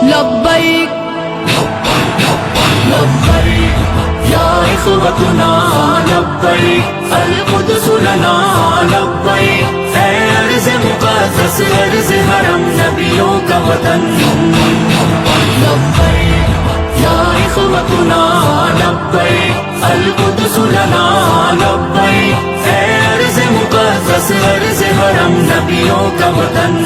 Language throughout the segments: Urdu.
لبیک لبیک یا اخوتنا لبیک القدس لنا لبیک اے ارض مقدس ارض حرم نبیوں کا وطن لبیک یا اخوتنا لبیک القدس لنا لبیک اے ارض مقدس ارض حرم نبیوں کا وطن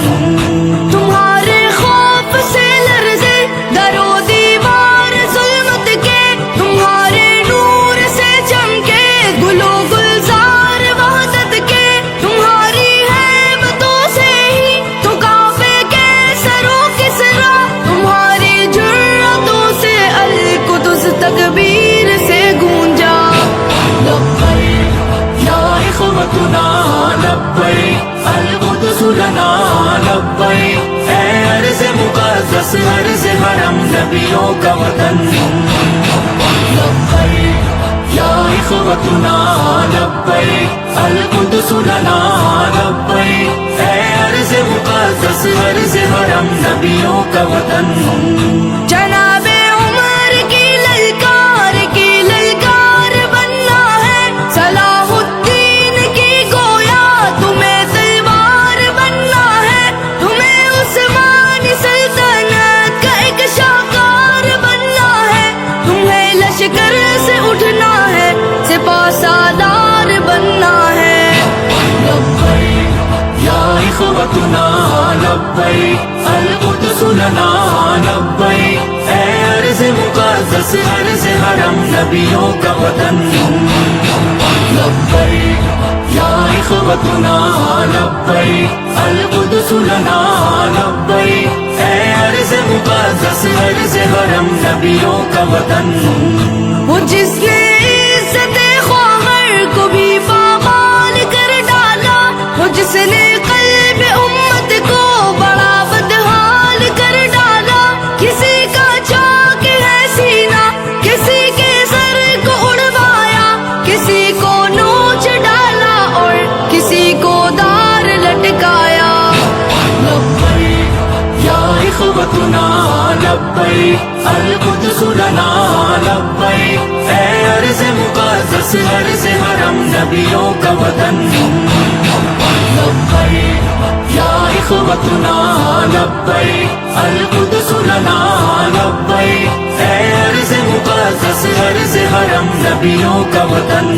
تمہارے خوف سے لرزے در و دیوار ظلمت کے تمہارے نور سے چمکے گل و گلزار وحدت کے تمہاری حیبتوں سے ہی تو کعبے کے سرو کسرا تمہاری جرأتوں سے القدس تکبیر سے گونجا لبیک یا اخوتنا لبیک القدس لنا لبیک اے ارض مقدس ارض حرم نبیوں کا وطن لبیک یا اخوتنا لبیک القدس لنا لبیک اے ارض مقدس ارض حرم نبیوں کا وطن جناب عمر کی للکار بننا ہے صلاح الدین کی گویا تمہیں تلوار بننا ہے تمہیں عثمانی سلطنت کا ایک شاہکار بننا ہے تمہیں لشکر سے اٹھنا ہے سپاہ سالار بننا ہے لبیک یا اخوتنا لبیک القدس لنا لبیک اے ارض مقدس ارض حرم نبیوں کا وطن لبیک یا اخوتنا لبیک القدس لنا لبیک اے ارض مقدس ارض حرم نبیوں کا وطن وہ جس نے عزت خواہر کو بھی پامال کر ڈالا وہ جس نے قلب امت کو بڑا بدحال کر ڈالا کسی کا چاک ہے سینہ کسی کے سر کو اڑوایا کسی کو نوچ ڈالا اور کسی کو دار لٹکایا لبیک یا اخوتنا لبیک القدس لنا لبیک اے ارض مقدس ارض حرم نبیوں کا وطن لبیک یا اخوتنا لبیک القدس لنا لبیک اے ارض مقدس ارض حرم نبیوں کا وطن